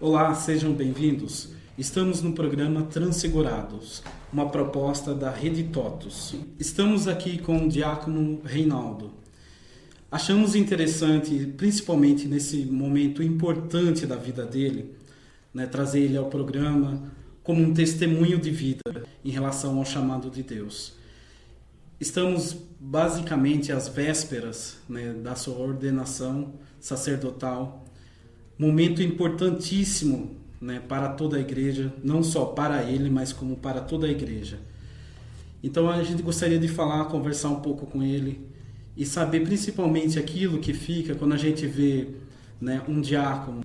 Olá, sejam bem-vindos. Estamos no programa Transfigurados, uma proposta da Rede TOTUS. Estamos aqui com o diácono Reinaldo. Achamos interessante, principalmente nesse momento importante da vida dele, trazer ele ao programa como um testemunho de vida em relação ao chamado de Deus. Estamos basicamente às vésperas da sua ordenação sacerdotal, momento importantíssimo para toda a igreja, não só para ele, mas como para toda a igreja. Então a gente gostaria de conversar um pouco com ele e saber principalmente aquilo que fica quando a gente vê um diácono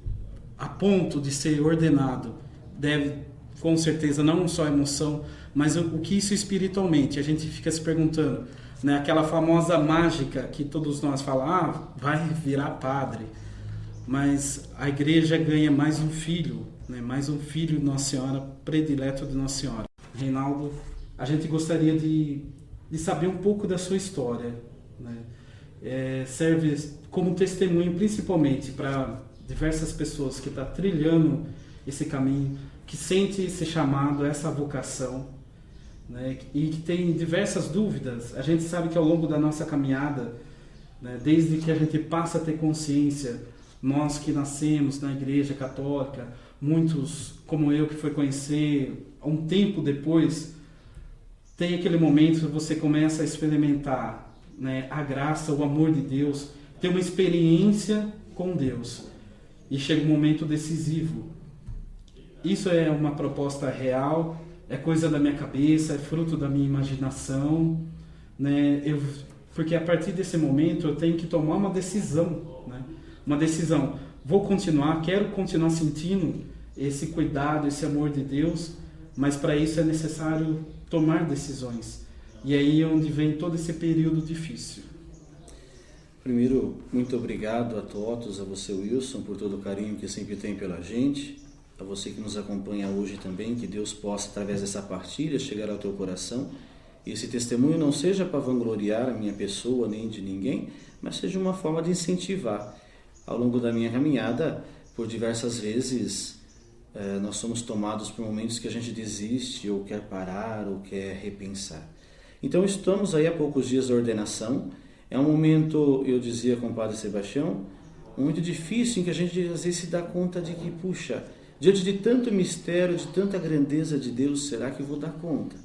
a ponto de ser ordenado. Deve, com certeza, não só a emoção, mas o que isso espiritualmente. A gente fica se perguntando, aquela famosa mágica que todos nós falamos, vai virar padre. Mas a igreja ganha mais um filho de Nossa Senhora, predileto de Nossa Senhora. Reinaldo, a gente gostaria de saber um pouco da sua história. Serve como testemunho principalmente para diversas pessoas que estão trilhando esse caminho, que sente esse chamado, essa vocação, e que tem diversas dúvidas. A gente sabe que ao longo da nossa caminhada, desde que a gente passa a ter consciência, nós que nascemos na Igreja Católica, muitos como eu que foi conhecer um tempo depois, tem aquele momento que você começa a experimentar a graça, o amor de Deus, ter uma experiência com Deus e chega um momento decisivo. Isso é uma proposta real, é coisa da minha cabeça, é fruto da minha imaginação, porque a partir desse momento eu tenho que tomar uma decisão, uma decisão. Vou continuar, quero continuar sentindo esse cuidado, esse amor de Deus, mas para isso é necessário tomar decisões. E aí é onde vem todo esse período difícil. Primeiro, muito obrigado a TOTUS, a você, Wilson, por todo o carinho que sempre tem pela gente, a você que nos acompanha hoje também, que Deus possa, através dessa partilha, chegar ao teu coração. E esse testemunho não seja para vangloriar a minha pessoa nem de ninguém, mas seja uma forma de incentivar. Ao longo da minha caminhada, por diversas vezes, nós somos tomados por momentos que a gente desiste, ou quer parar, ou quer repensar. Então, estamos aí há poucos dias da ordenação. É um momento, eu dizia com o Padre Sebastião, muito difícil, em que a gente às vezes se dá conta de que, puxa, diante de tanto mistério, de tanta grandeza de Deus, será que eu vou dar conta?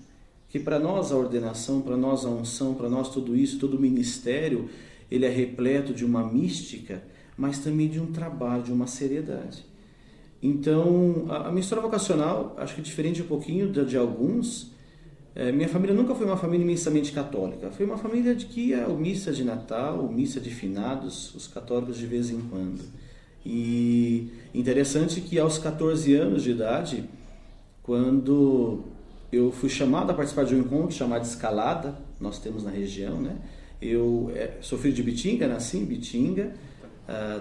Que para nós a ordenação, para nós a unção, para nós tudo isso, todo o ministério, ele é repleto de uma mística, mas também de um trabalho, de uma seriedade. Então, a minha história vocacional, acho que diferente um pouquinho de alguns, minha família nunca foi uma família imensamente católica. Foi uma família de que ia missa de Natal, missa de finados, os católicos de vez em quando. E interessante que aos 14 anos de idade, quando eu fui chamado a participar de um encontro chamado Escalada, nós temos na região, Eu sou filho de Bitinga, nasci em Bitinga,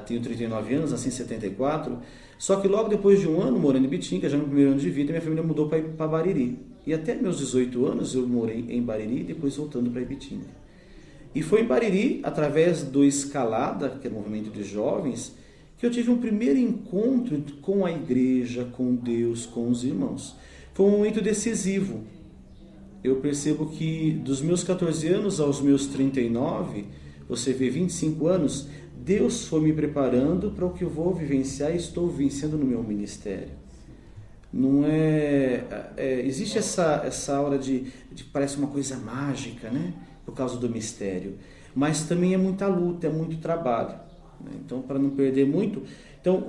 tenho 39 anos, nasci em 74, só que logo depois de um ano morando em Bitinga, já no primeiro ano de vida, minha família mudou para Bariri. E até meus 18 anos eu morei em Bariri, depois voltando para Ibitinga. E foi em Bariri, através do Escalada, que é o movimento de jovens, que eu tive um primeiro encontro com a igreja, com Deus, com os irmãos. Foi um momento decisivo. Eu percebo que dos meus 14 anos aos meus 39, você vê 25 anos, Deus foi me preparando para o que eu vou vivenciar e estou vivenciando no meu ministério. Não existe essa hora de parece uma coisa mágica, por causa do mistério, mas também é muita luta, é muito trabalho. Então, para não perder muito,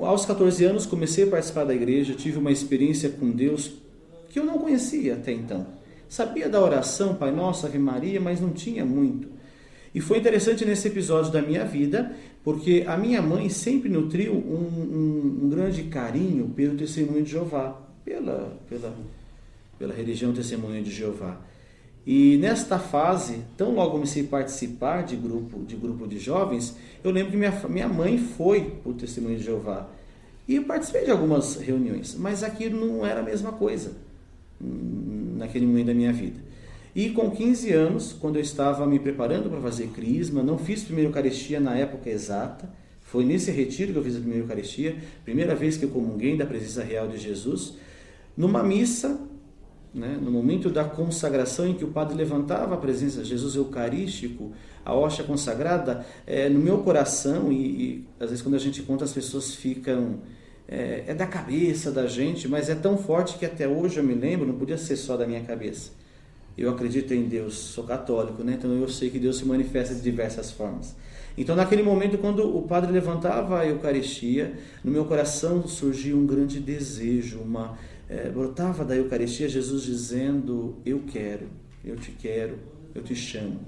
aos 14 anos comecei a participar da igreja, tive uma experiência com Deus que eu não conhecia até então. Sabia da oração, Pai Nosso, Ave Maria, mas não tinha muito. E foi interessante nesse episódio da minha vida, porque a minha mãe sempre nutriu um grande carinho pelo Testemunho de Jeová, pela religião Testemunho de Jeová. E nesta fase, tão logo comecei a participar de grupo de jovens, eu lembro que minha mãe foi para o Testemunho de Jeová. E eu participei de algumas reuniões, mas aquilo não era a mesma coisa naquele momento da minha vida. E com 15 anos, quando eu estava me preparando para fazer crisma, não fiz primeira Eucaristia na época exata, Foi nesse retiro que eu fiz a primeira Eucaristia, primeira vez que eu comunguei da presença real de Jesus, numa missa, né, no momento da consagração em que o padre levantava a presença de Jesus Eucarístico, a hóstia consagrada, no meu coração, e às vezes quando a gente conta as pessoas ficam... É da cabeça da gente, mas é tão forte que até hoje eu me lembro, não podia ser só da minha cabeça. Eu acredito em Deus, sou católico, né? Então eu sei que Deus se manifesta de diversas formas. Então naquele momento, quando o padre levantava a Eucaristia, no meu coração surgia um grande desejo, brotava da Eucaristia Jesus dizendo: eu quero, eu te quero, eu te chamo.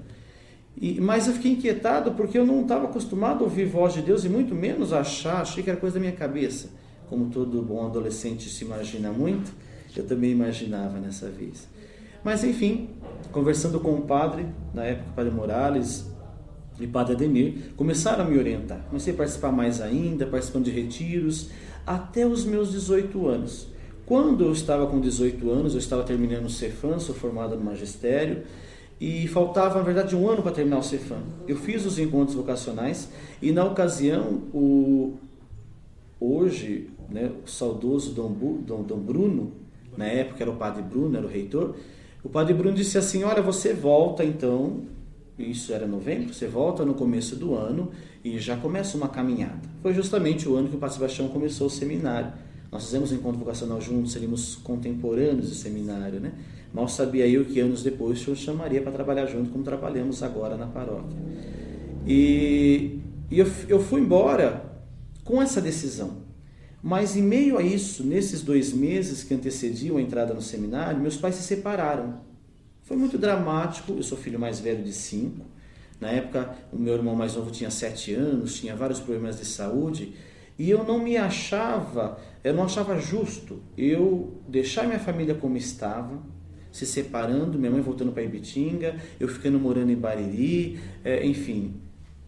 Mas eu fiquei inquietado porque eu não estava acostumado a ouvir voz de Deus e muito menos achei que era coisa da minha cabeça. Como todo bom adolescente se imagina muito, eu também imaginava nessa vez. Mas enfim, conversando com o padre, na época o padre Morales e o padre Ademir, começaram a me orientar. Comecei a participar mais ainda, participando de retiros, até os meus 18 anos. Quando eu estava com 18 anos, eu estava terminando o Cefam, sou formado no magistério, e faltava, na verdade, 1 ano para terminar o Cefam. Eu fiz os encontros vocacionais e, na ocasião, hoje, né, o saudoso Dom Bruno, na época era o padre Bruno, era o reitor, o padre Bruno disse assim: olha, você volta então, isso era novembro, você volta no começo do ano e já começa uma caminhada. Foi justamente o ano que o padre Sebastião começou o seminário. Nós fizemos um encontro vocacional juntos, seríamos contemporâneos do seminário, né? Mal sabia eu que anos depois o senhor chamaria para trabalhar junto, como trabalhamos agora na paróquia. E eu fui embora com essa decisão. Mas em meio a isso, nesses 2 meses que antecediam a entrada no seminário, meus pais se separaram. Foi muito dramático. Eu sou filho mais velho de 5. Na época, o meu irmão mais novo tinha 7 anos, tinha vários problemas de saúde, e eu não achava justo eu deixar minha família como estava, se separando, minha mãe voltando para Ibitinga, eu ficando morando em Bariri, enfim,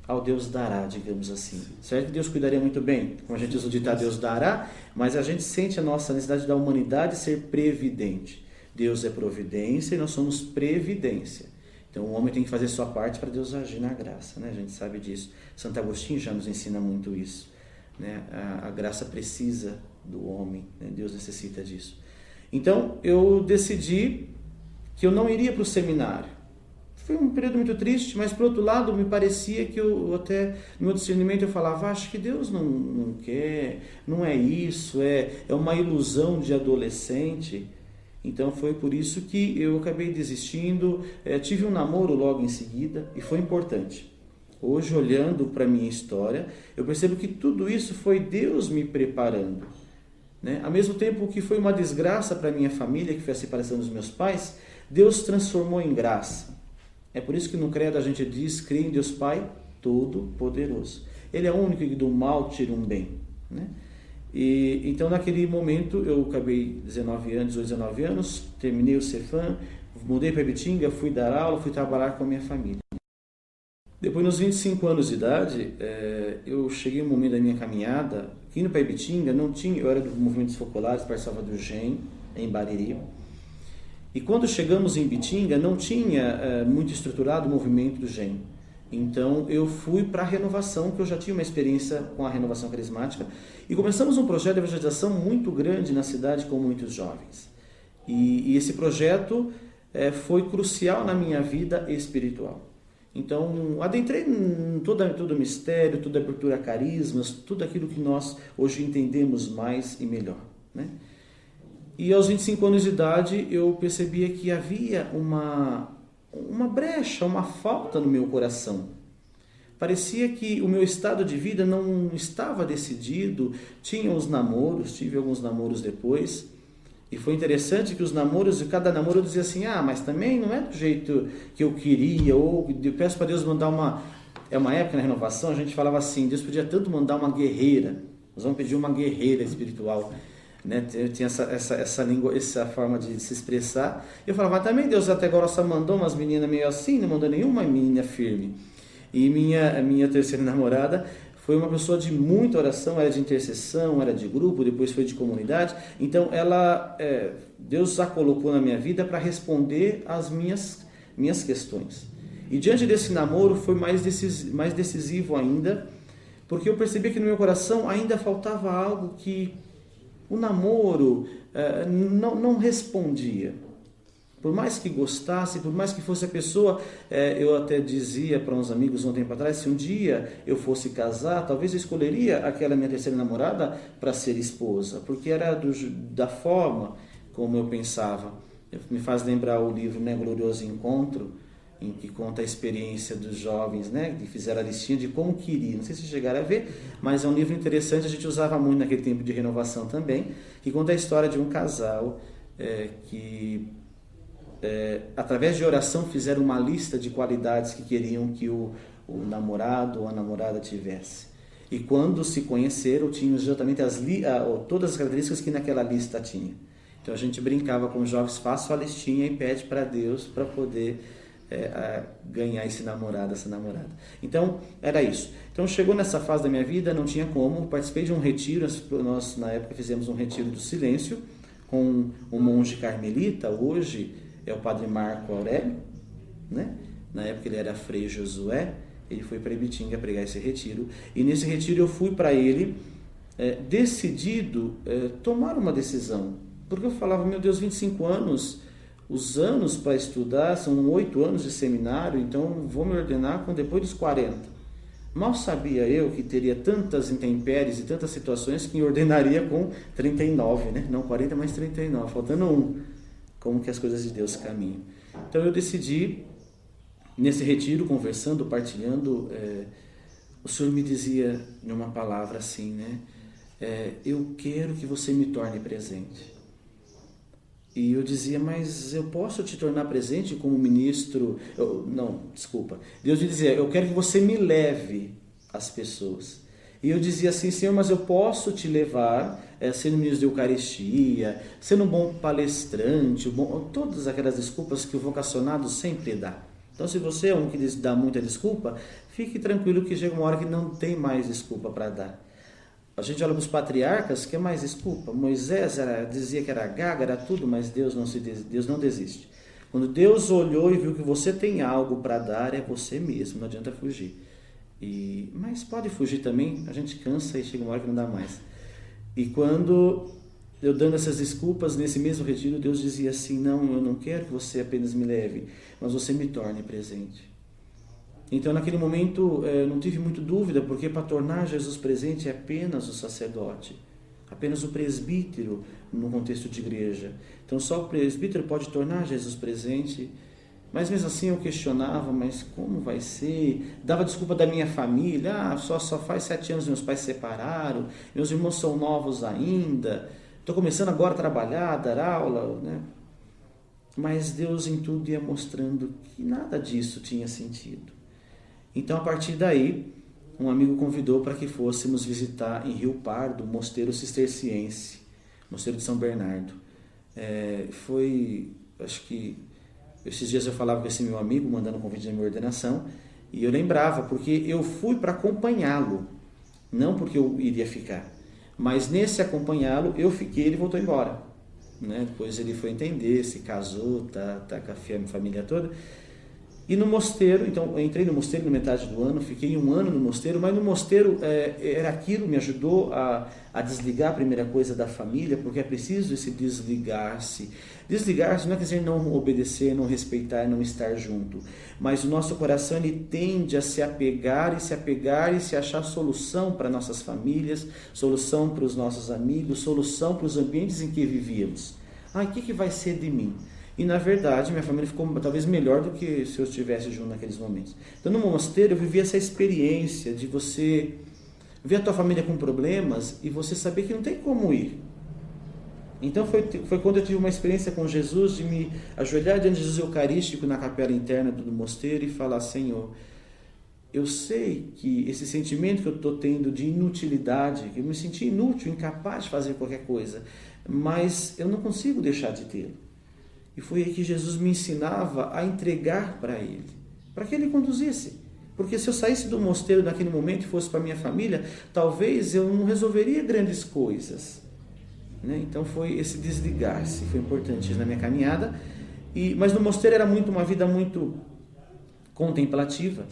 ao Deus dará, digamos assim. Certo que Deus cuidaria muito bem, como a gente usa o ditado, Deus dará, mas a gente sente a nossa necessidade da humanidade ser previdente. Deus é providência e nós somos previdência. Então o homem tem que fazer sua parte para Deus agir na graça, né? A gente sabe disso. Santo Agostinho já nos ensina muito isso, né? A graça precisa do homem, né? Deus necessita disso. Então eu decidi que eu não iria para o seminário. Foi um período muito triste, mas por outro lado me parecia que eu até no meu discernimento eu falava: acho que Deus não quer, não é isso, é uma ilusão de adolescente. Então foi por isso que eu acabei desistindo. Tive um namoro logo em seguida e foi importante. Hoje, olhando para a minha história, eu percebo que tudo isso foi Deus me preparando, né? Ao mesmo tempo que foi uma desgraça para a minha família, que foi a separação dos meus pais, Deus transformou em graça. É por isso que no credo a gente diz: creio em Deus Pai Todo-Poderoso. Ele é o único que do mal tira um bem, né? E então naquele momento eu acabei 19 anos, terminei o Cefam, mudei para Ibitinga, fui dar aula, fui trabalhar com a minha família. Depois, nos 25 anos de idade, eu cheguei um momento da minha caminhada, que indo para Ibitinga, eu era do Movimentos Focolares, participava do GEM, em Bariri. E quando chegamos em Ibitinga, não tinha muito estruturado o movimento do GEM. Então eu fui para a renovação, que eu já tinha uma experiência com a renovação carismática, e começamos um projeto de evangelização muito grande na cidade com muitos jovens. E esse projeto foi crucial na minha vida espiritual. Então adentrei em todo o mistério, toda a abertura a carismas, tudo aquilo que nós hoje entendemos mais e melhor, né? E aos 25 anos de idade eu percebia que havia uma brecha, uma falta no meu coração. Parecia que o meu estado de vida não estava decidido. Tinha os namoros, tive alguns namoros depois. E foi interessante que os namoros, cada namoro eu dizia assim: mas também não é do jeito que eu queria. Ou eu peço para Deus mandar uma época na renovação, a gente falava assim: Deus podia tanto mandar uma guerreira. Nós vamos pedir uma guerreira espiritual. Né? Eu tinha essa língua, essa forma de se expressar. Eu falava: também Deus até agora só mandou umas meninas meio assim, não mandou nenhuma menina firme. E minha terceira namorada foi uma pessoa de muita oração, era de intercessão, era de grupo, depois foi de comunidade. Então Deus a colocou na minha vida para responder às minhas questões. E diante desse namoro foi mais decisivo ainda, porque eu percebi que no meu coração ainda faltava algo que o namoro não respondia. Por mais que gostasse, por mais que fosse a pessoa, eu até dizia para uns amigos um tempo atrás, se um dia eu fosse casar, talvez eu escolheria aquela minha terceira namorada para ser esposa, porque era da forma como eu pensava. Me faz lembrar o livro, né, Glorioso Encontro, em que conta a experiência dos jovens, né, que fizeram a listinha de como queriam. Não sei se chegaram a ver, mas é um livro interessante, a gente usava muito naquele tempo de renovação também, que conta a história de um casal que através de oração fizeram uma lista de qualidades que queriam que o namorado ou a namorada tivesse. E quando se conheceram, tinham exatamente todas as características que naquela lista tinha. Então a gente brincava com os jovens, faça a listinha e pede para Deus para poder ganhar esse namorado, essa namorada. Então era isso. Então chegou nessa fase da minha vida, não tinha como, participei de um retiro, nós na época fizemos um retiro do silêncio com um monge carmelita, hoje é o padre Marco Aurélio, né? Na época ele era Frei Josué, ele foi para Ibitinga pregar esse retiro, e nesse retiro eu fui para ele decidido tomar uma decisão, porque eu falava, meu Deus, 25 anos, os anos para estudar são 8 anos de seminário, então vou me ordenar depois dos 40. Mal sabia eu que teria tantas intempéries e tantas situações que me ordenaria com 39, né? Não 40, mas 39, faltando um. Como que as coisas de Deus caminham. Então eu decidi, nesse retiro, conversando, partilhando, o Senhor me dizia numa palavra assim, né? Eu quero que você me torne presente. E eu dizia, mas eu posso te tornar presente como ministro? Deus me dizia, eu quero que você me leve às pessoas. E eu dizia assim, Senhor, mas eu posso te levar sendo ministro de Eucaristia, sendo um bom palestrante, todas aquelas desculpas que o vocacionado sempre dá. Então, se você é um que dá muita desculpa, fique tranquilo que chega uma hora que não tem mais desculpa para dar. A gente olha para os patriarcas, que é mais desculpa. Moisés dizia que era gaga, era tudo, mas Deus não desiste. Quando Deus olhou e viu que você tem algo para dar, é você mesmo, não adianta fugir. Mas pode fugir também, a gente cansa e chega uma hora que não dá mais. E quando eu dando essas desculpas, nesse mesmo retiro, Deus dizia assim, não, eu não quero que você apenas me leve, mas você me torne presente. Então naquele momento eu não tive muita dúvida, porque para tornar Jesus presente é apenas o sacerdote, apenas o presbítero no contexto de igreja. Então só o presbítero pode tornar Jesus presente. Mas mesmo assim eu questionava, mas como vai ser? Dava desculpa da minha família, só faz 7 anos meus pais se separaram, meus irmãos são novos ainda, estou começando agora a trabalhar, a dar aula, né? Mas Deus em tudo ia mostrando que nada disso tinha sentido. Então a partir daí, um amigo convidou para que fôssemos visitar em Rio Pardo o mosteiro cisterciense, mosteiro de São Bernardo. Acho que esses dias eu falava com esse meu amigo, mandando um convite da minha ordenação, e eu lembrava, porque eu fui para acompanhá-lo, não porque eu iria ficar, mas nesse acompanhá-lo, eu fiquei, ele voltou embora. Né? Depois ele foi entender, se casou, tá com a família toda. E no mosteiro, então eu entrei no mosteiro na metade do ano, fiquei 1 ano no mosteiro, mas no mosteiro era aquilo, me ajudou a desligar a primeira coisa da família, porque é preciso esse desligar-se. Desligar-se não é dizer não obedecer, não respeitar, não estar junto, mas o nosso coração ele tende a se apegar e se achar solução para nossas famílias, solução para os nossos amigos, solução para os ambientes em que vivíamos. O que vai ser de mim? E na verdade minha família ficou talvez melhor do que se eu estivesse junto naqueles momentos. Então no mosteiro eu vivi essa experiência de você ver a tua família com problemas e você saber que não tem como ir. Então foi quando eu tive uma experiência com Jesus de me ajoelhar diante de Jesus Eucarístico na capela interna do mosteiro e falar, Senhor, eu sei que esse sentimento que eu estou tendo de inutilidade, que eu me senti inútil, incapaz de fazer qualquer coisa, mas eu não consigo deixar de tê-lo. E foi aí que Jesus me ensinava a entregar para Ele, para que Ele conduzisse. Porque se eu saísse do mosteiro naquele momento e fosse para a minha família, talvez eu não resolveria grandes coisas. Né? Então foi esse desligar-se, foi importante na minha caminhada. Mas no mosteiro era uma vida muito contemplativa.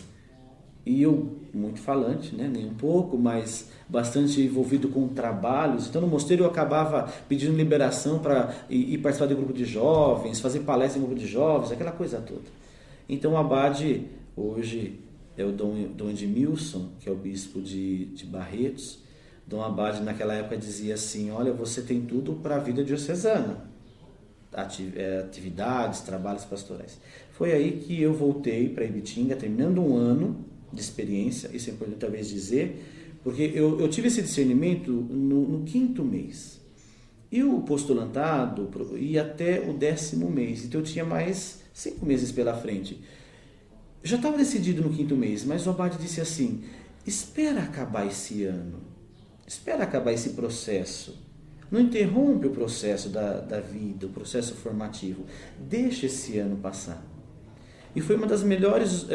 E eu, muito falante, né? Nem um pouco, mas bastante envolvido com trabalhos. Então no mosteiro eu acabava pedindo liberação para ir participar de grupo de jovens, fazer palestra em grupo de jovens, aquela coisa toda. Então o abade hoje é o Dom Edmilson, que é o bispo de Barretos. Dom Abade naquela época dizia assim: olha, você tem tudo para a vida diocesana, atividades, trabalhos pastorais. Foi aí que eu voltei para Ibitinga, terminando um ano de experiência. Isso é importante talvez dizer, porque eu tive esse discernimento no 5º mês. E o postulantado ia até o 10º mês, então eu tinha mais 5 meses pela frente. Já estava decidido no 5º mês, mas o abade disse assim: espera acabar esse ano, espera acabar esse processo, não interrompe o processo da vida, o processo formativo, deixa esse ano passar. E foi uma das melhores,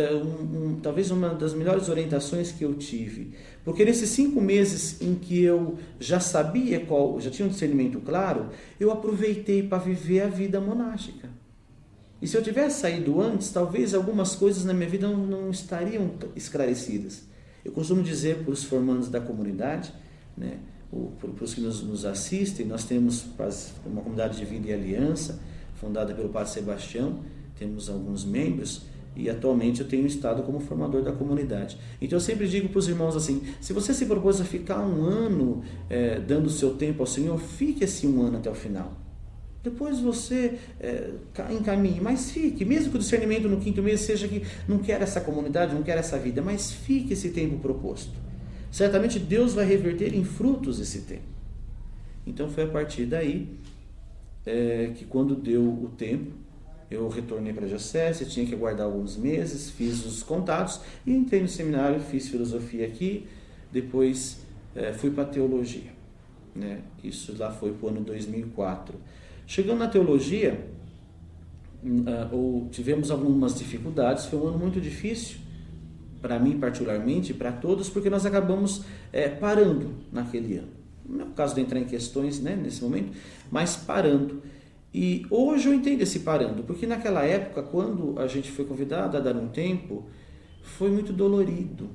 talvez uma das melhores orientações que eu tive, porque nesses 5 meses em que eu já sabia já tinha um discernimento claro, eu aproveitei para viver a vida monástica. E se eu tivesse saído antes, talvez algumas coisas na minha vida não estariam esclarecidas. Eu costumo dizer para os formandos da comunidade, né, para os que nos assistem, nós temos uma comunidade de vida e aliança, fundada pelo Padre Sebastião, temos alguns membros, e atualmente eu tenho estado como formador da comunidade. Então eu sempre digo para os irmãos assim: se você se propôs a ficar um ano dando o seu tempo ao Senhor, fique esse um ano até o final. Depois você encaminhe, mas fique, mesmo que o discernimento no 5º mês seja que não quer essa comunidade, não quer essa vida, mas fique esse tempo proposto. Certamente Deus vai reverter em frutos esse tempo. Então foi a partir daí que, quando deu o tempo, eu retornei para a diocese, tinha que aguardar alguns meses, fiz os contatos e entrei no seminário, fiz filosofia aqui, depois fui para a teologia, né? Isso lá foi para o ano 2004. Chegando na teologia, tivemos algumas dificuldades, foi um ano muito difícil, para mim particularmente, e para todos, porque nós acabamos parando naquele ano. Não é o caso de entrar em questões, né, nesse momento, mas parando. E hoje eu entendo esse parando, porque naquela época, quando a gente foi convidado a dar um tempo, foi muito dolorido.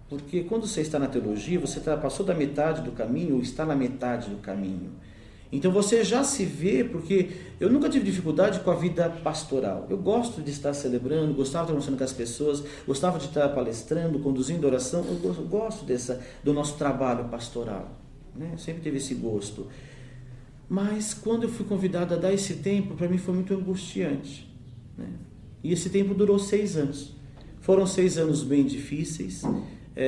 Porque quando você está na teologia, você passou da metade do caminho, ou está na metade do caminho. Então você já se vê, porque eu nunca tive dificuldade com a vida pastoral. Eu gosto de estar celebrando, gostava de estar conversando com as pessoas, gostava de estar palestrando, conduzindo oração. Eu gosto do nosso trabalho pastoral, né? Eu sempre tive esse gosto. Mas quando eu fui convidado a dar esse tempo, para mim foi muito angustiante, né? E esse tempo durou 6 anos. Foram 6 anos bem difíceis,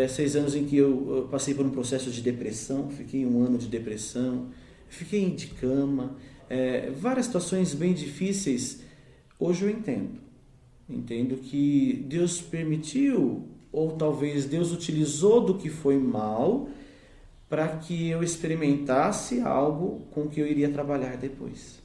6 anos em que eu passei por um processo de depressão, fiquei um ano de depressão, fiquei de cama, várias situações bem difíceis. Hoje eu entendo que Deus permitiu, ou talvez Deus utilizou do que foi mal, para que eu experimentasse algo com o que eu iria trabalhar depois,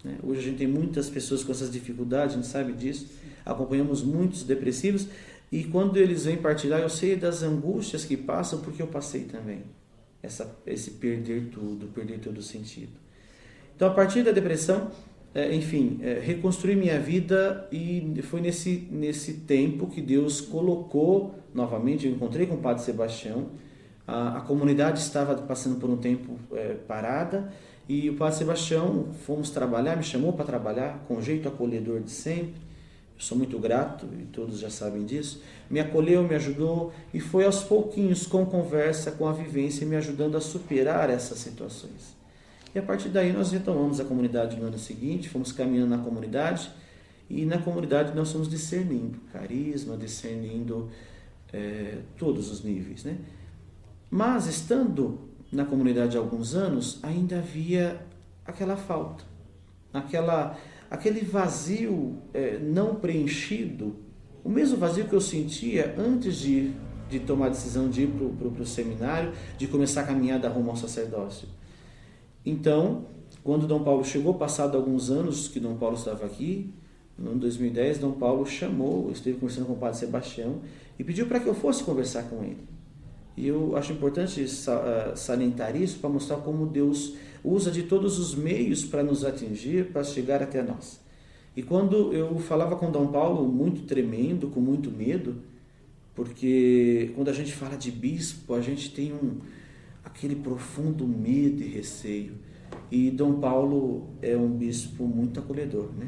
né? Hoje a gente tem muitas pessoas com essas dificuldades, a gente sabe disso, acompanhamos muitos depressivos, e quando eles vêm partilhar, eu sei das angústias que passam, porque eu passei também. Esse perder todo o sentido. Então, a partir da depressão, reconstruí minha vida, e foi nesse tempo que Deus colocou novamente. Eu encontrei com o Padre Sebastião, a comunidade estava passando por um tempo parada, e o Padre Sebastião, fomos trabalhar, me chamou para trabalhar com o jeito acolhedor de sempre. Eu sou muito grato, e todos já sabem disso. Me acolheu, me ajudou, e foi aos pouquinhos, com conversa, com a vivência, me ajudando a superar essas situações. E a partir daí nós retomamos a comunidade no ano seguinte, fomos caminhando na comunidade, e na comunidade nós fomos discernindo carisma, discernindo todos os níveis, né? Mas, estando na comunidade há alguns anos, ainda havia aquela falta, aquele vazio não preenchido, o mesmo vazio que eu sentia antes de tomar a decisão de ir para o seminário, de começar a caminhada rumo ao sacerdócio. Então, quando Dom Paulo chegou, passado alguns anos que Dom Paulo estava aqui, no ano 2010, Dom Paulo chamou, eu esteve conversando com o Padre Sebastião, e pediu para que eu fosse conversar com ele. E eu acho importante salientar isso, para mostrar como Deus usa de todos os meios para nos atingir, para chegar até nós. E quando eu falava com Dom Paulo, muito tremendo, com muito medo, porque quando a gente fala de bispo, a gente tem aquele profundo medo e receio. E Dom Paulo é um bispo muito acolhedor, né?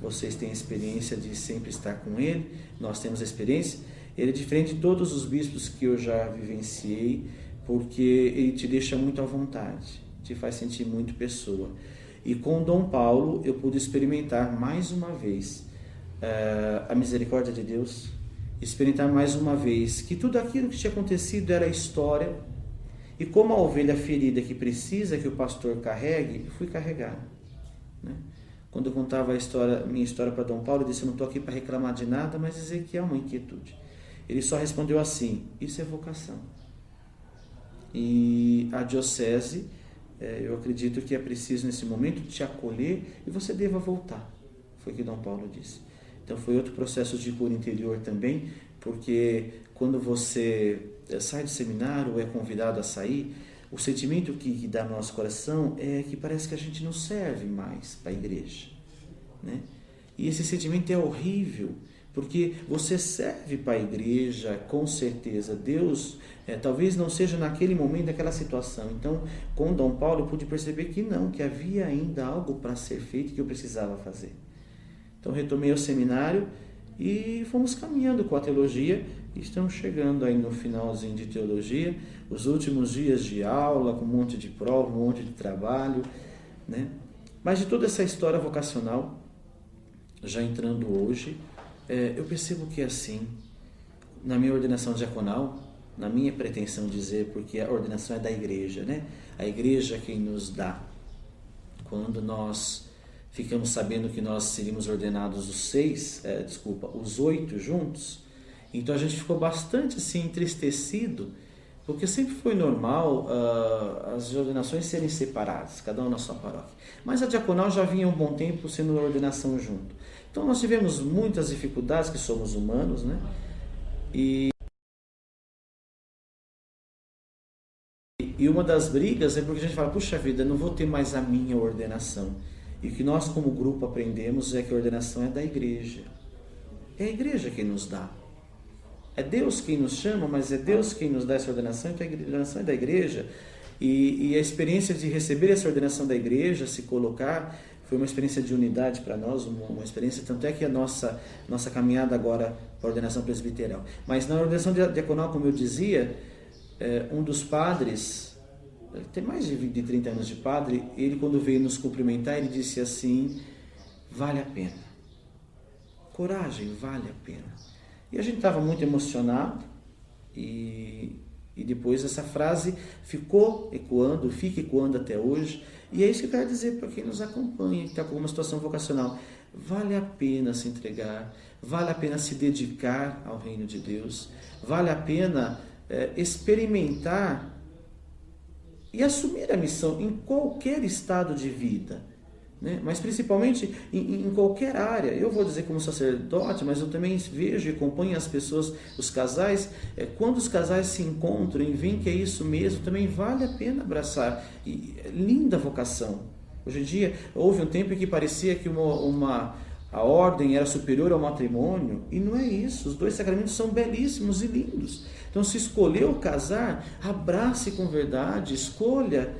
Vocês têm a experiência de sempre estar com ele, nós temos a experiência. Ele é diferente de todos os bispos que eu já vivenciei, porque ele te deixa muito à vontade, te faz sentir muito pessoa. E com Dom Paulo eu pude experimentar mais uma vez a misericórdia de Deus, experimentar mais uma vez que tudo aquilo que tinha acontecido era história, e como a ovelha ferida que precisa que o pastor carregue, eu fui carregado, né? Quando eu contava minha história para Dom Paulo, eu disse: eu não estou aqui para reclamar de nada, mas dizer que há uma inquietude. Ele só respondeu assim: isso é vocação. E a diocese, eu acredito que é preciso nesse momento te acolher e você deva voltar. Foi o que Dom Paulo disse. Então foi outro processo de cura interior também, porque quando você sai do seminário ou é convidado a sair, o sentimento que dá no nosso coração é que parece que a gente não serve mais para a igreja, né? E esse sentimento é horrível, porque você serve para a igreja, com certeza. Deus talvez não seja naquele momento, naquela situação. Então, com Dom Paulo, eu pude perceber que não, que havia ainda algo para ser feito que eu precisava fazer. Então, retomei o seminário e fomos caminhando com a teologia. E estamos chegando aí no finalzinho de teologia, os últimos dias de aula, com um monte de prova, um monte de trabalho, né? Mas de toda essa história vocacional, já entrando hoje, eu percebo que assim, na minha ordenação diaconal, na minha pretensão de dizer, porque a ordenação é da igreja, né? A igreja é quem nos dá. Quando nós ficamos sabendo que nós seríamos ordenados os 8 juntos, então a gente ficou bastante assim entristecido, porque sempre foi normal as ordenações serem separadas, cada um na sua paróquia. Mas a diaconal já vinha um bom tempo sendo ordenação junto. Então nós tivemos muitas dificuldades, que somos humanos, né? E uma das brigas é porque a gente fala: puxa vida, não vou ter mais a minha ordenação. E o que nós como grupo aprendemos é que a ordenação é da igreja. É a igreja quem nos dá. É Deus quem nos chama, mas é Deus quem nos dá essa ordenação, então a ordenação é da igreja. E a experiência de receber essa ordenação da igreja, se colocar, foi uma experiência de unidade para nós, uma experiência, tanto é que a nossa caminhada agora para a ordenação presbiteral. Mas na ordenação diaconal, como eu dizia, um dos padres, ele tem mais de 30 anos de padre, ele quando veio nos cumprimentar, ele disse assim: vale a pena. Coragem, vale a pena. E a gente estava muito emocionado e depois essa frase fica ecoando até hoje. E é isso que eu quero dizer para quem nos acompanha, que está com uma situação vocacional. Vale a pena se entregar, vale a pena se dedicar ao reino de Deus, vale a pena experimentar e assumir a missão em qualquer estado de vida, né? Mas principalmente em qualquer área. Eu vou dizer como sacerdote, mas eu também vejo e acompanho as pessoas, os casais, quando os casais se encontram e veem que é isso mesmo, também vale a pena abraçar. E linda vocação. Hoje em dia, houve um tempo em que parecia que a ordem era superior ao matrimônio, e não é isso. Os 2 sacramentos são belíssimos e lindos. Então, se escolheu casar, abrace com verdade, escolha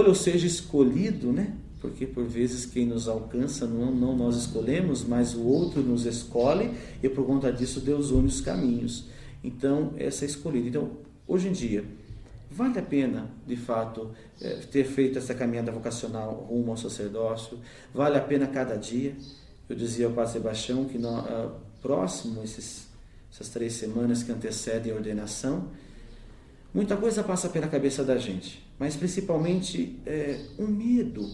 ou seja escolhido, né? Porque por vezes quem nos alcança não nós escolhemos, mas o outro nos escolhe, e por conta disso Deus une os caminhos. Então, essa é escolhida. Então, hoje em dia, vale a pena, de fato, ter feito essa caminhada vocacional rumo ao sacerdócio, vale a pena cada dia. Eu dizia ao Padre Sebastião que próximo essas 3 semanas que antecedem a ordenação, muita coisa passa pela cabeça da gente, mas principalmente um medo.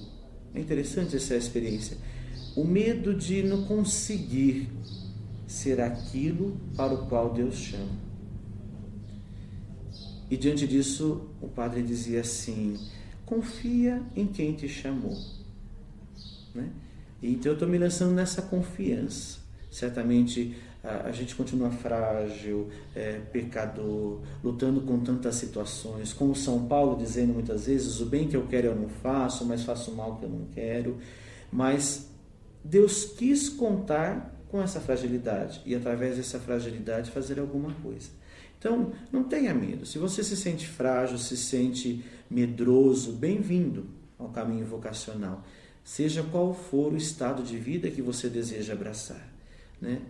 É interessante essa experiência. O medo de não conseguir ser aquilo para o qual Deus chama. E diante disso, o padre dizia assim: confia em quem te chamou, né? Então eu estou me lançando nessa confiança. Certamente a gente continua frágil, pecador, lutando com tantas situações, como São Paulo dizendo muitas vezes: o bem que eu quero eu não faço, mas faço o mal que eu não quero. Mas Deus quis contar com essa fragilidade e através dessa fragilidade fazer alguma coisa. Então, não tenha medo. Se você se sente frágil, se sente medroso, bem-vindo ao caminho vocacional. Seja qual for o estado de vida que você deseja abraçar, né?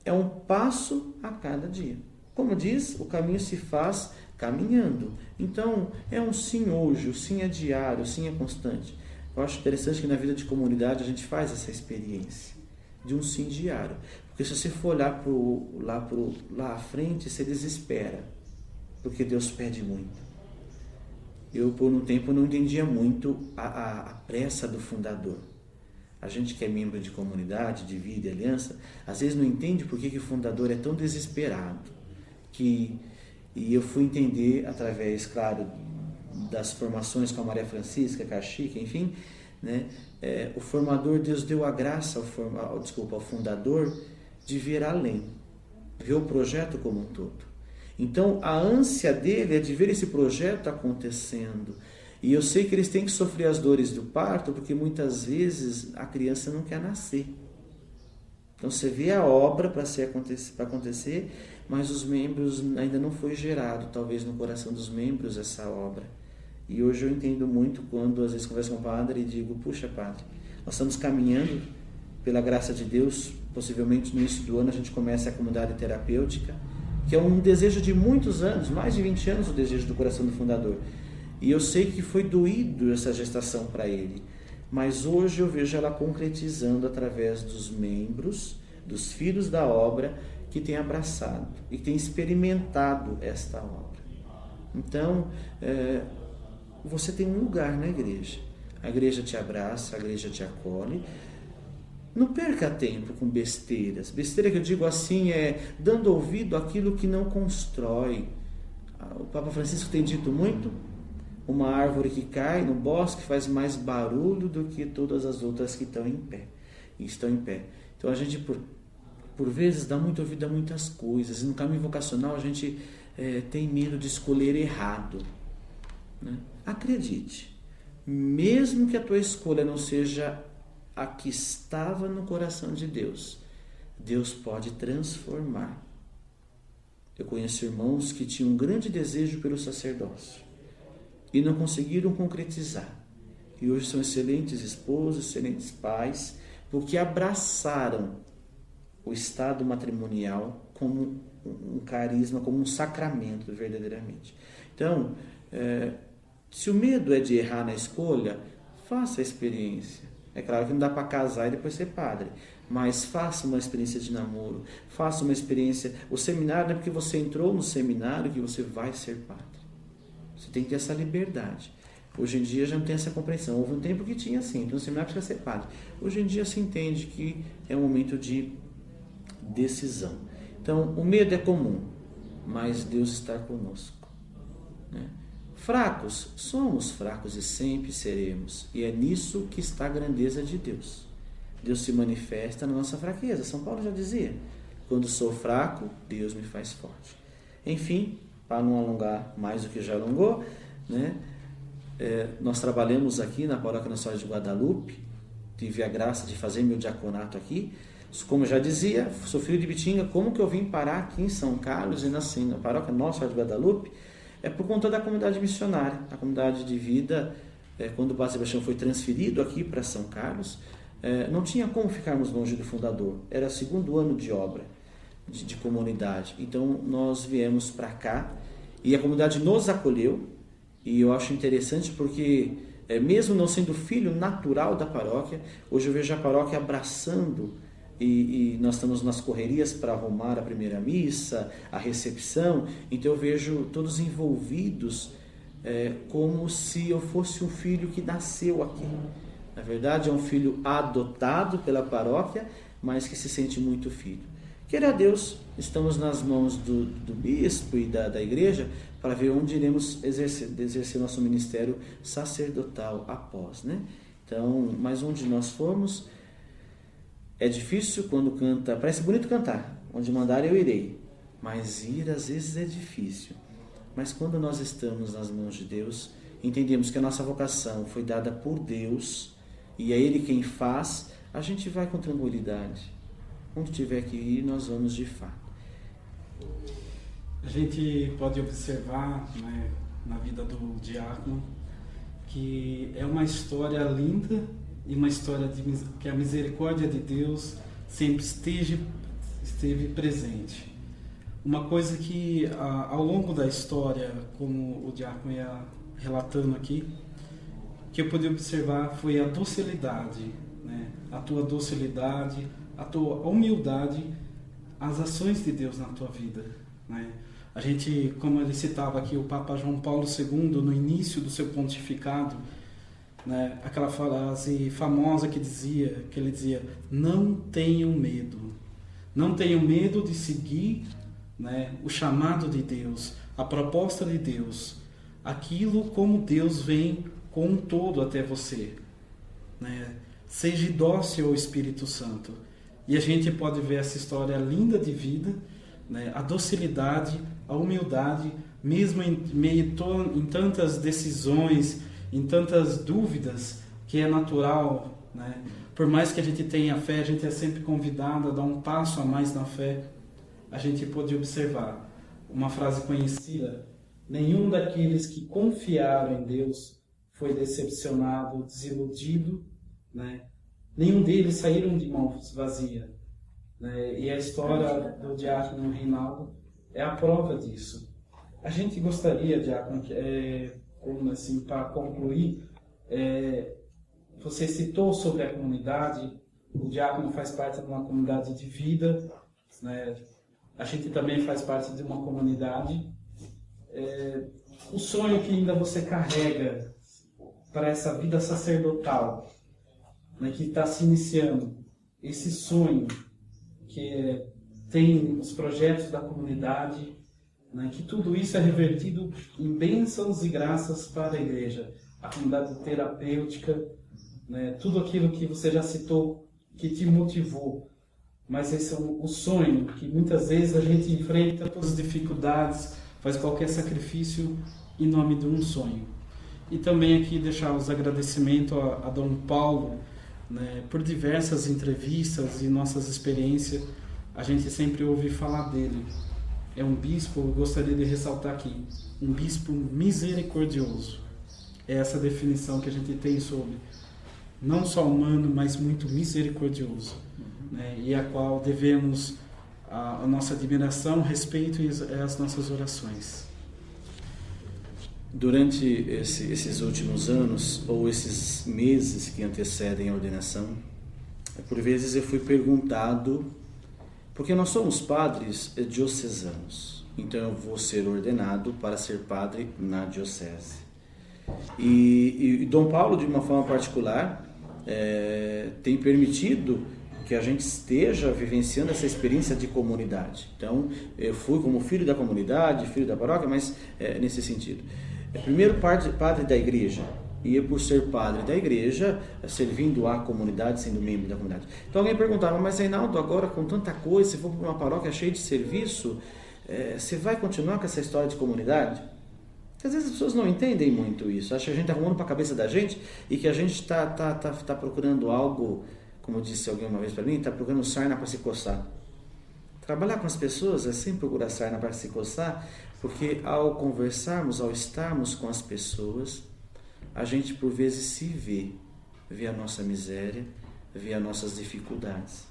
É um passo a cada dia. Como diz, o caminho se faz caminhando. Então, é um sim hoje, o sim é diário, o sim é constante. Eu acho interessante que na vida de comunidade a gente faz essa experiência de um sim diário. Porque se você for olhar lá à frente, você desespera, porque Deus pede muito. Eu, por um tempo, não entendia muito a pressa do fundador. A gente que é membro de comunidade, de vida e aliança, às vezes não entende por que o fundador é tão desesperado. E eu fui entender através, claro, das formações com a Maria Francisca, com a Chica, enfim, né? O formador, Deus deu a graça ao fundador de ver além, ver o projeto como um todo. Então, a ânsia dele é de ver esse projeto acontecendo. E eu sei que eles têm que sofrer as dores do parto, porque muitas vezes a criança não quer nascer. Então, você vê a obra para acontecer, mas os membros ainda não foi gerado, talvez no coração dos membros, essa obra. E hoje eu entendo muito quando, às vezes, converso com o padre e digo, puxa, padre, nós estamos caminhando pela graça de Deus, possivelmente no início do ano a gente começa a comunidade terapêutica, que é um desejo de muitos anos, mais de 20 anos o desejo do coração do fundador. E eu sei que foi doído essa gestação para ele, mas hoje eu vejo ela concretizando através dos membros, dos filhos da obra, que têm abraçado e que têm experimentado esta obra. Então, você tem um lugar na igreja. A igreja te abraça, a igreja te acolhe. Não perca tempo com besteiras. Besteira que eu digo assim é dando ouvido àquilo que não constrói. O Papa Francisco tem dito muito, uma árvore que cai no bosque faz mais barulho do que todas as outras que estão em pé. Então a gente, por vezes, dá muito ouvido a muitas coisas. E no caminho vocacional a gente tem medo de escolher errado, né? Acredite, mesmo que a tua escolha não seja a que estava no coração de Deus, Deus pode transformar. Eu conheço irmãos que tinham um grande desejo pelo sacerdócio e não conseguiram concretizar. E hoje são excelentes esposos, excelentes pais, porque abraçaram o estado matrimonial como um carisma, como um sacramento verdadeiramente. Então, se o medo é de errar na escolha, faça a experiência. É claro que não dá para casar e depois ser padre, mas faça uma experiência de namoro, faça uma experiência. O seminário não é porque você entrou no seminário que você vai ser padre. Você tem que ter essa liberdade. Hoje em dia já não tem essa compreensão. Houve um tempo que tinha assim, então no seminário precisa ser padre. Hoje em dia se entende que é um momento de decisão. Então, o medo é comum, mas Deus está conosco, né? Fracos, somos fracos e sempre seremos. E é nisso que está a grandeza de Deus. Deus se manifesta na nossa fraqueza. São Paulo já dizia, quando sou fraco, Deus me faz forte. Enfim, para não alongar mais do que já alongou, né? Nós trabalhamos aqui na Paróquia Nossa Senhora de Guadalupe. Tive a graça de fazer meu diaconato aqui. Como eu já dizia, sou filho de Bitinga. Como que eu vim parar aqui em São Carlos e nasci na Paróquia Nossa Senhora de Guadalupe? É por conta da comunidade missionária, a comunidade de vida. Quando o Padre Sebastião foi transferido aqui para São Carlos, não tinha como ficarmos longe do fundador. Era o segundo ano de obra, de comunidade. Então nós viemos para cá e a comunidade nos acolheu. E eu acho interessante porque, mesmo não sendo filho natural da paróquia, hoje eu vejo a paróquia abraçando. E nós estamos nas correrias para arrumar a primeira missa, a recepção. Então eu vejo todos envolvidos como se eu fosse um filho que nasceu aqui. Na verdade é um filho adotado pela paróquia, mas que se sente muito filho. Queira Deus, estamos nas mãos do bispo e da igreja para ver onde iremos exercer nosso ministério sacerdotal após, né? Então, mas onde nós formos, é difícil quando canta, parece bonito cantar, onde mandar eu irei, mas ir às vezes é difícil. Mas quando nós estamos nas mãos de Deus, entendemos que a nossa vocação foi dada por Deus e é Ele quem faz, a gente vai com tranquilidade. Onde tiver que ir, nós vamos de fato. A gente pode observar, né, na vida do diácono que é uma história linda e uma história que a misericórdia de Deus sempre esteve presente. Uma coisa que ao longo da história, como o diácono ia relatando aqui, que eu pude observar foi a docilidade, né? A tua docilidade, a tua humildade, as ações de Deus na tua vida, né? A gente, como ele citava aqui, o Papa João Paulo II, no início do seu pontificado, né? Aquela frase famosa que ele dizia, não tenham medo de seguir, né, o chamado de Deus, a proposta de Deus, aquilo como Deus vem com um todo até você, né? Seja dócil ao Espírito Santo. E a gente pode ver essa história linda de vida, né? A docilidade, a humildade, mesmo em tantas decisões, em tantas dúvidas, que é natural, né? Por mais que a gente tenha fé, a gente é sempre convidado a dar um passo a mais na fé. A gente pode observar uma frase conhecida: nenhum daqueles que confiaram em Deus foi decepcionado, desiludido, né? Nenhum deles saíram de mãos vazias, né? E a história do diácono Reinaldo é a prova disso. A gente gostaria, diácono, assim, para concluir, você citou sobre a comunidade, o diácono faz parte de uma comunidade de vida, né? A gente também faz parte de uma comunidade. O sonho que ainda você carrega para essa vida sacerdotal, né, que está se iniciando, esse sonho que tem os projetos da comunidade, né, que tudo isso é revertido em bênçãos e graças para a igreja, a comunidade terapêutica, né, tudo aquilo que você já citou, que te motivou. Mas esse é o sonho que muitas vezes a gente enfrenta todas as dificuldades, faz qualquer sacrifício em nome de um sonho. E também aqui deixar os agradecimentos a Dom Paulo, né, por diversas entrevistas e nossas experiências, a gente sempre ouve falar dele. É um bispo, eu gostaria de ressaltar aqui, um bispo misericordioso. É essa definição que a gente tem sobre, não só humano, mas muito misericordioso, né, e a qual devemos a nossa admiração, respeito e as nossas orações. Durante esses últimos anos, ou esses meses que antecedem a ordenação, por vezes eu fui perguntado, porque nós somos padres diocesanos, então eu vou ser ordenado para ser padre na diocese. E Dom Paulo, de uma forma particular, tem permitido que a gente esteja vivenciando essa experiência de comunidade. Então, eu fui como filho da comunidade, filho da paróquia, mas nesse sentido. Primeiro, padre da igreja, e por ser padre da igreja, servindo à comunidade, sendo membro da comunidade. Então alguém perguntava, mas Reinaldo, agora com tanta coisa, se for para uma paróquia cheia de serviço, você vai continuar com essa história de comunidade? Porque às vezes as pessoas não entendem muito isso, acham que a gente está arrumando para a cabeça da gente e que a gente está procurando algo, como disse alguém uma vez para mim, está procurando sarna para se coçar. Trabalhar com as pessoas é sempre procurar sarna para se coçar, porque ao conversarmos, ao estarmos com as pessoas, a gente por vezes se vê a nossa miséria, vê as nossas dificuldades.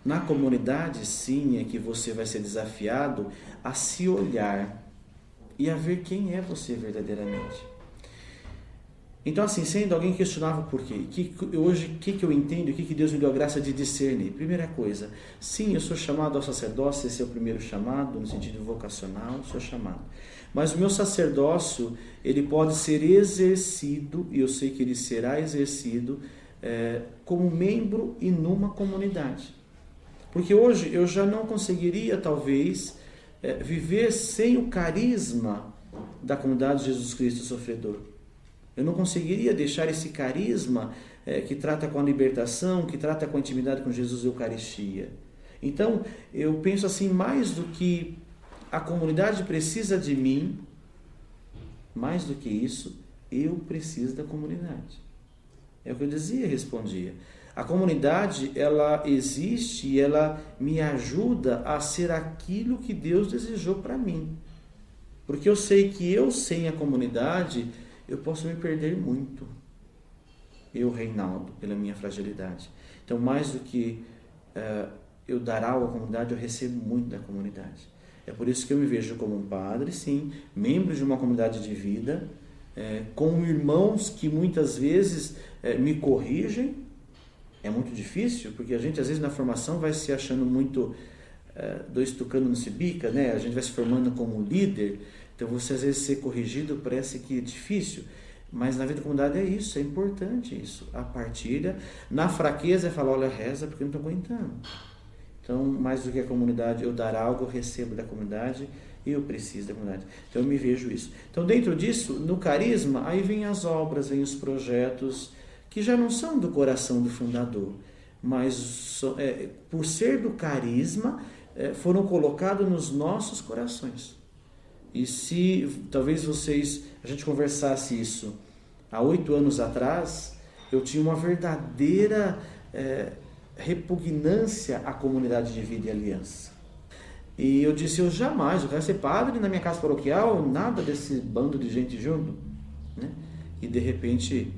Na comunidade, sim, é que você vai ser desafiado a se olhar e a ver quem é você verdadeiramente. Então, assim, sendo alguém questionava o porquê, hoje, o que eu entendo, o que Deus me deu a graça de discernir? Primeira coisa, sim, eu sou chamado ao sacerdócio, esse é o primeiro chamado, no sentido vocacional, sou chamado. Mas o meu sacerdócio, ele pode ser exercido, e eu sei que ele será exercido, como membro e numa comunidade. Porque hoje eu já não conseguiria, talvez, viver sem o carisma da comunidade de Jesus Cristo sofredor. Eu não conseguiria deixar esse carisma que trata com a libertação, que trata com a intimidade com Jesus e a Eucaristia. Então, eu penso assim, mais do que a comunidade precisa de mim, mais do que isso, eu preciso da comunidade. É o que eu dizia e respondia. A comunidade, ela existe e ela me ajuda a ser aquilo que Deus desejou para mim. Porque eu sei que eu, sem a comunidade, eu posso me perder muito. Eu, Reinaldo, pela minha fragilidade. Então, mais do que eu dar algo à comunidade, eu recebo muito da comunidade. É por isso que eu me vejo como um padre, sim, membro de uma comunidade de vida, com irmãos que muitas vezes me corrigem. É muito difícil, porque a gente às vezes na formação vai se achando muito dois tucanos não se bica, né? A gente vai se formando como líder, então você às vezes ser corrigido parece que é difícil, mas na vida da comunidade é isso, é importante isso, a partilha. Na fraqueza é falar, olha, reza porque eu não estou aguentando. Então, mais do que a comunidade, eu dar algo, eu recebo da comunidade e eu preciso da comunidade. Então, eu me vejo isso. Então, dentro disso, no carisma, aí vem as obras, vem os projetos, que já não são do coração do fundador, mas por ser do carisma, foram colocados nos nossos corações. E se talvez a gente conversasse isso há 8 anos atrás, eu tinha uma verdadeira repugnância à comunidade de vida e aliança. E eu disse, eu quero ser padre na minha casa paroquial, nada desse bando de gente junto, né? E de repente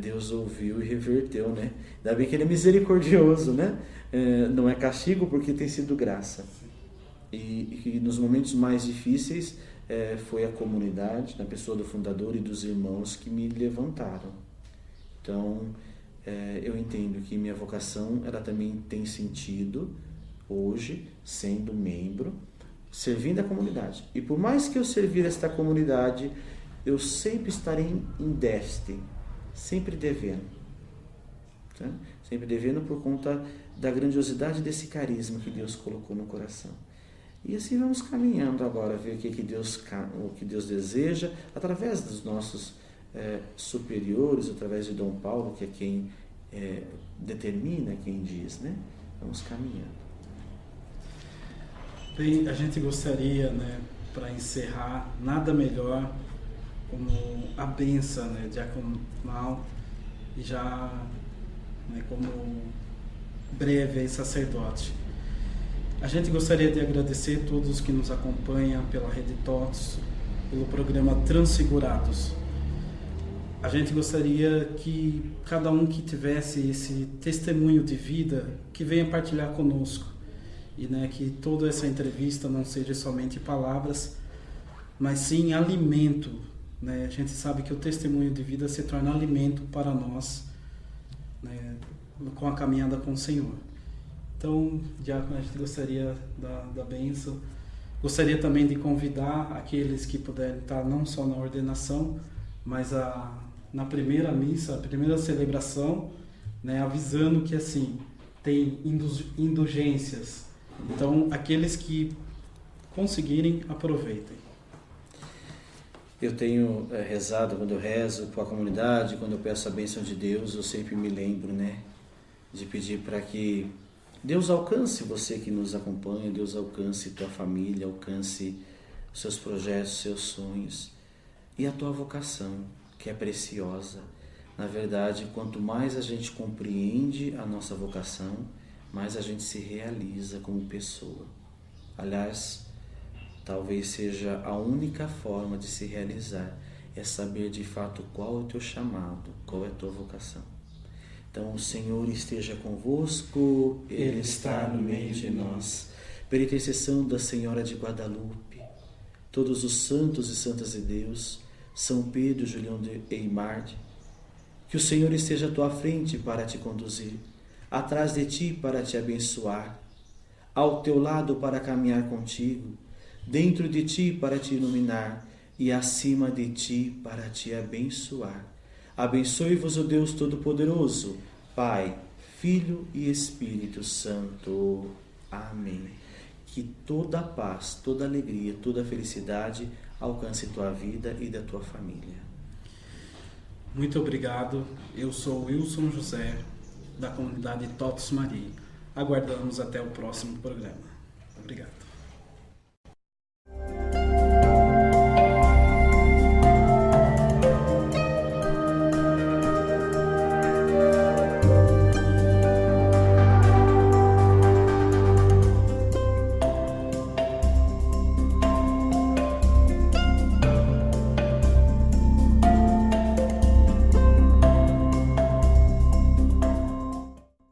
Deus ouviu e reverteu, né? Ainda bem que Ele é misericordioso, né? Não é castigo porque tem sido graça. E nos momentos mais difíceis foi a comunidade, na pessoa do fundador e dos irmãos que me levantaram. Então, eu entendo que minha vocação ela também tem sentido hoje, sendo membro, servindo a comunidade. E por mais que eu servir esta comunidade, eu sempre estarei em déficit, sempre devendo. Tá? Sempre devendo por conta da grandiosidade desse carisma que Deus colocou no coração. E assim vamos caminhando agora, ver o que Deus deseja, através dos nossos superiores, através de Dom Paulo, que é quem determina, quem diz, né? Vamos caminhando. Bem, a gente gostaria, né, para encerrar, nada melhor como a bênção, né, diaconal e já, né, como breve sacerdote. A gente gostaria de agradecer a todos que nos acompanham pela Rede TOTS, pelo programa Transfigurados. A gente gostaria que cada um que tivesse esse testemunho de vida, que venha partilhar conosco. E, né, que toda essa entrevista não seja somente palavras, mas sim alimento. Né? A gente sabe que o testemunho de vida se torna alimento para nós, né, com a caminhada com o Senhor. Então, diácono, a gente gostaria da bênção. Gostaria também de convidar aqueles que puderem estar não só na ordenação, mas na primeira missa, a primeira celebração, né, avisando que assim tem indulgências. Então, aqueles que conseguirem, aproveitem. Eu tenho rezado, quando eu rezo com a comunidade, quando eu peço a bênção de Deus, eu sempre me lembro, né, de pedir para que Deus alcance você que nos acompanha, Deus alcance tua família, alcance os seus projetos, seus sonhos e a tua vocação, que é preciosa. Na verdade, quanto mais a gente compreende a nossa vocação, mais a gente se realiza como pessoa. Aliás, talvez seja a única forma de se realizar, é saber de fato qual é o teu chamado, qual é a tua vocação. Então, o Senhor esteja convosco, Ele está no meio de nós. Pela intercessão da Senhora de Guadalupe, todos os santos e santas de Deus, São Pedro, Julião de Eimard, que o Senhor esteja à tua frente para te conduzir, atrás de ti para te abençoar, ao teu lado para caminhar contigo, dentro de ti para te iluminar e acima de ti para te abençoar. Abençoe-vos o Deus Todo-Poderoso, Pai, Filho e Espírito Santo. Amém. Que toda a paz, toda a alegria, toda a felicidade alcance tua vida e da tua família. Muito obrigado. Eu sou Wilson José, da comunidade TOTS Maria. Aguardamos até o próximo programa. Obrigado.